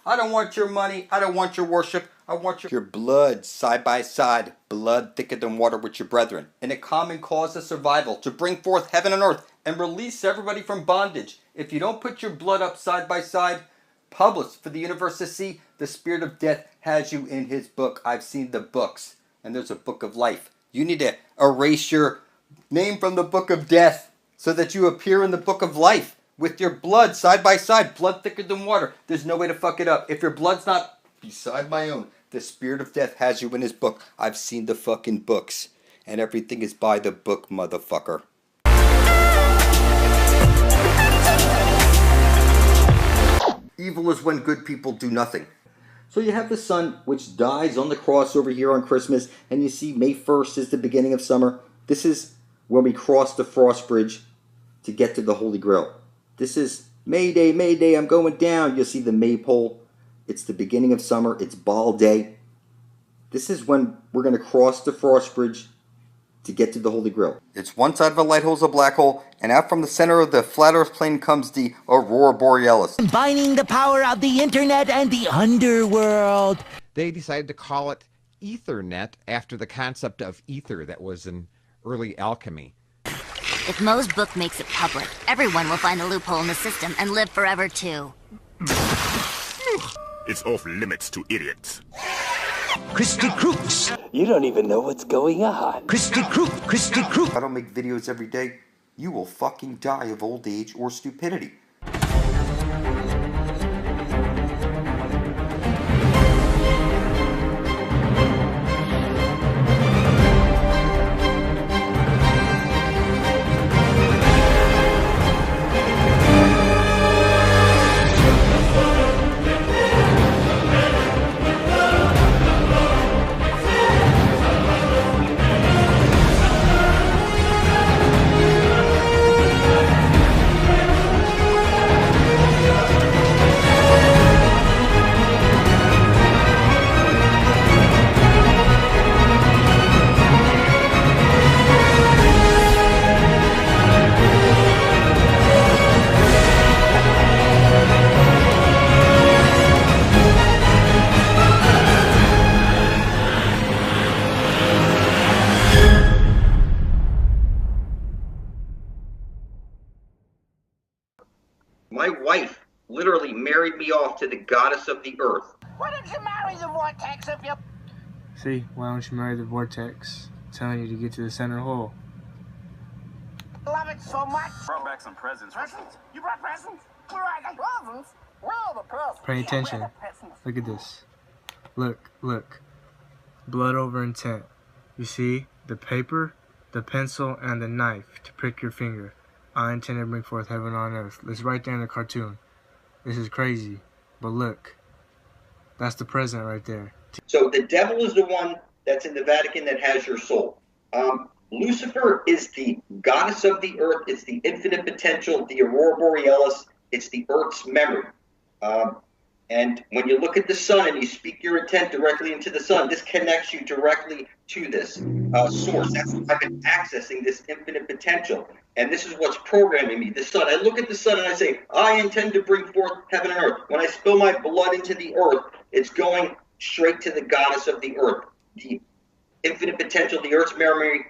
I don't want your money. I don't want your worship. I want your blood side by side, blood thicker than water with your brethren, in a common cause of survival, to bring forth heaven and earth and release everybody from bondage. If you don't put your blood up side by side, published for the universe to see, the spirit of death has you in his book. I've seen the books, and there's a book of life. You need to erase your name from the book of death so that you appear in the book of life with your blood side by side, blood thicker than water. There's no way to fuck it up. If your blood's not beside my own, the spirit of death has you in his book. I've seen the fucking books, and everything is by the book, motherfucker. Evil is when good people do nothing. So you have the sun, which dies on the cross over here on Christmas, and you see May 1st is the beginning of summer. This is when we cross the frost bridge to get to the Holy Grail. This is May Day, May Day, I'm going down. You'll see the maypole. It's the beginning of summer. It's ball day. This is when we're going to cross the frost bridge to get to the Holy Grail. It's one side of a light hole is a black hole, and out from the center of the flat earth plane comes the aurora borealis. Combining the power of the internet and the underworld. They decided to call it Ethernet after the concept of ether that was in early alchemy. If Moe's book makes it public, everyone will find a loophole in the system and live forever too. It's off limits to idiots. Christy Crooks. You don't even know what's going on. Christy Crook. Christy Crook. If I don't make videos every day, you will fucking die of old age or stupidity. My wife literally married me off to the goddess of the earth. Why don't you marry the vortex if you... See, why don't you marry the vortex? I'm telling you to get to the center hole. love it so much? Brought back some presents. Presents? You brought presents? Where are the presents? Where are the presents? Pay attention. Look at this. Look, look. Blood over intent. You see? The paper, the pencil, and the knife to prick your finger. I intend to bring forth heaven on earth. It's right there in the cartoon. This is crazy. But look. That's the president right there. So the devil is the one that's in the Vatican that has your soul. Lucifer is the goddess of the earth. It's the infinite potential, the aurora borealis. It's the earth's memory. And when you look at the sun and you speak your intent directly into the sun, this connects you directly to this source. That's why I've been accessing this infinite potential. And this is what's programming me, the sun. I look at the sun and I say, I intend to bring forth heaven and earth. When I spill my blood into the earth, it's going straight to the goddess of the earth, the infinite potential, the earth's memory.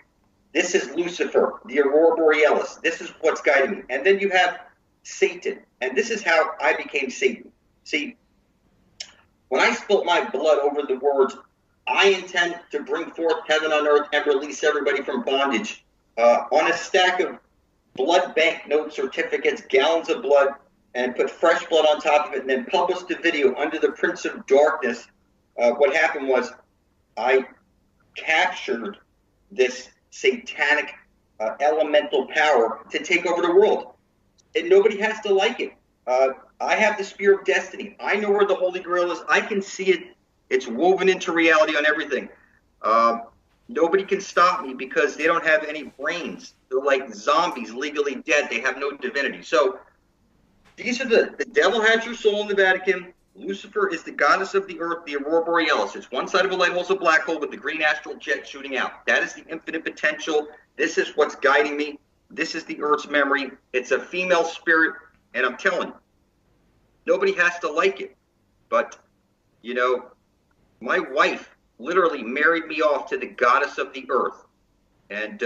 This is Lucifer, the aurora borealis. This is what's guiding me. And then you have Satan. And this is how I became Satan. See, when I spilt my blood over the words, I intend to bring forth heaven on earth and release everybody from bondage, on a stack of blood bank note certificates, gallons of blood, and put fresh blood on top of it, and then published the video under the Prince of Darkness. What happened was I captured this satanic elemental power to take over the world. And nobody has to like it. I have the spear of destiny. I know where the Holy Grail is. I can see it. It's woven into reality on everything. Nobody can stop me because they don't have any brains. They're like zombies, legally dead. They have no divinity. So these are the devil has your soul in the Vatican. Lucifer is the goddess of the earth, the aurora borealis. It's one side of a light hole, a black hole with the green astral jet shooting out. That is the infinite potential. This is what's guiding me. This is the earth's memory. It's a female spirit, and I'm telling you, nobody has to like it. But, you know, my wife literally married me off to the goddess of the earth. And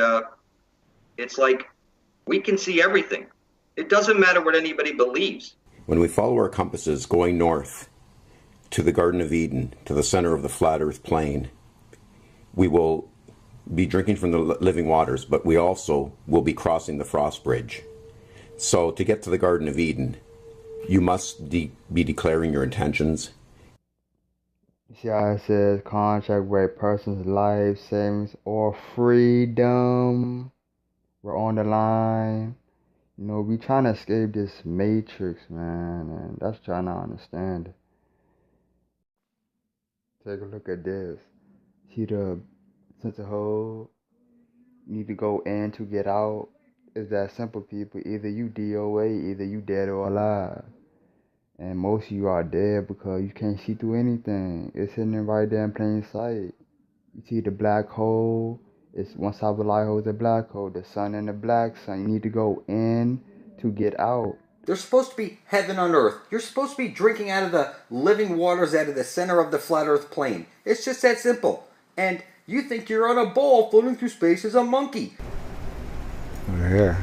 it's like, we can see everything. It doesn't matter what anybody believes. When we follow our compasses going north to the Garden of Eden, to the center of the flat earth plane, we will be drinking from the living waters, but we also will be crossing the frost bridge. So to get to the Garden of Eden, you must be declaring your intentions. See how it says contract where a person's life, savings, or freedom were on the line. You know, we trying to escape this matrix, man, and that's trying to understand it. Take a look at this. See the sense of hold? You need to go in to get out. It's that simple, people. Either you DOA, either you dead or alive. And most of you are dead because you can't see through anything. It's hidden right there in plain sight. You see the black hole. It's one side of the light hole is a black hole. The sun and the black sun. You need to go in to get out. There's supposed to be heaven on earth. You're supposed to be drinking out of the living waters out of the center of the flat earth plane. It's just that simple. And you think you're on a ball floating through space as a monkey. Over here.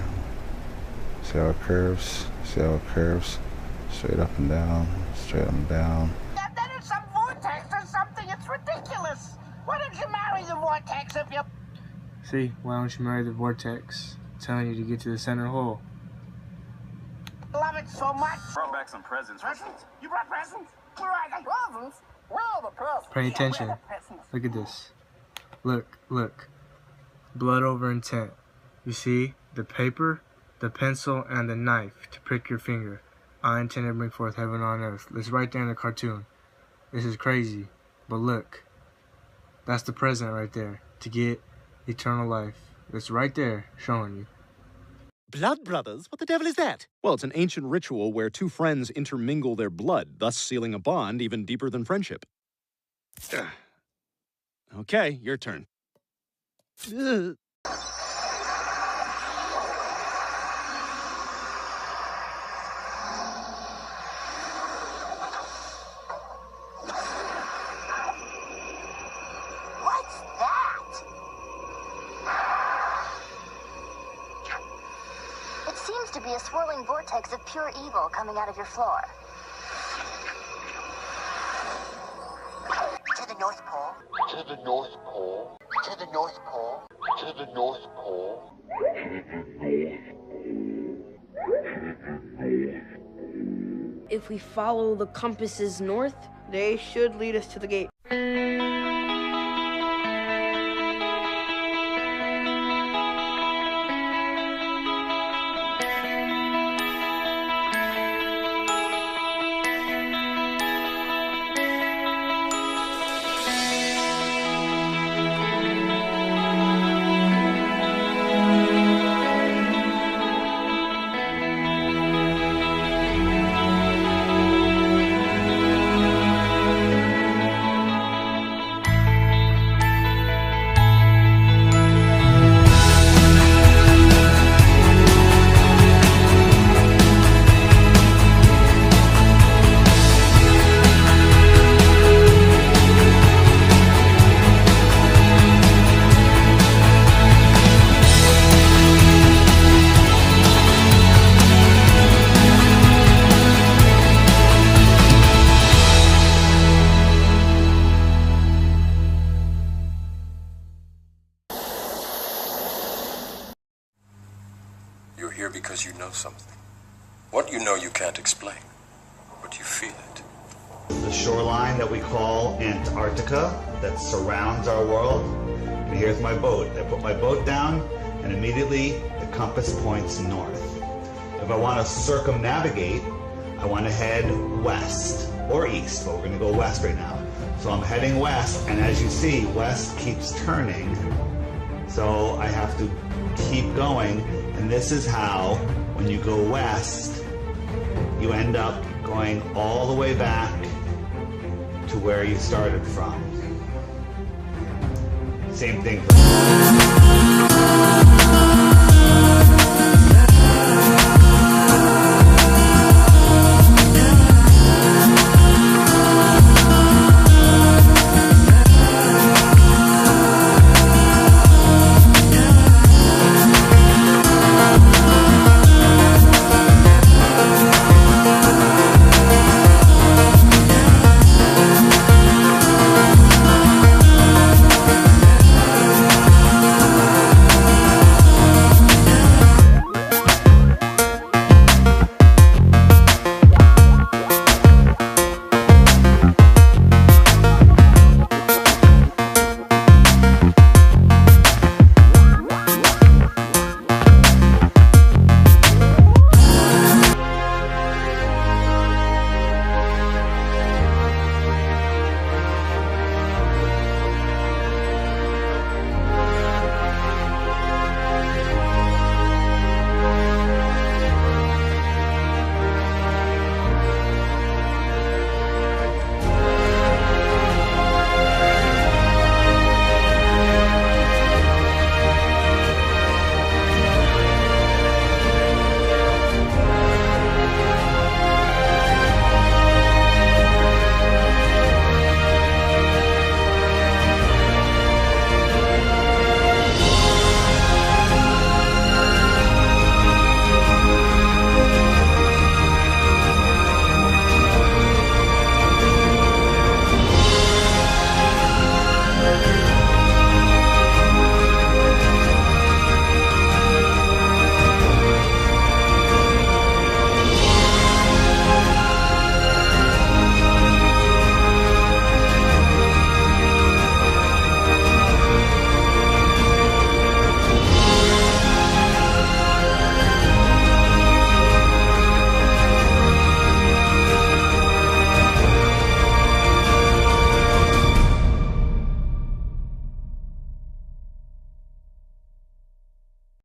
See how it curves? See how it curves? Straight up and down. Straight up and down. That is some vortex or something. It's ridiculous. Why don't you marry the vortex if you... See, why don't you marry the vortex? I'm telling you to get to the center hole. love it so much? Brought back some presents. Presents? You brought presents? Where are the presents? Where are the presents? Pay attention. Where are the presents? Look at this. Look. Blood over intent. You see the paper, the pencil, and the knife to prick your finger. I intend to bring forth heaven on earth. It's right there in the cartoon. This is crazy. But look. That's the present right there. To get eternal life. It's right there showing you. Blood brothers? What the devil is that? Well, it's an ancient ritual where two friends intermingle their blood, thus sealing a bond even deeper than friendship. Okay, your turn. Seems to be a swirling vortex of pure evil coming out of your floor. To the North Pole. To the North Pole. To the North Pole. To the North Pole. If we follow the compasses north, they should lead us to the gate. You're here because you know something. What you know you can't explain, but you feel it. The shoreline that we call Antarctica that surrounds our world. And here's my boat. I put my boat down and immediately the compass points north. If I want to circumnavigate, I want to head west or east, but we're going to go west right now. So I'm heading west, and as you see, west keeps turning. So I have to keep going. And this is how, when you go west, you end up going all the way back to where you started from. Same thing for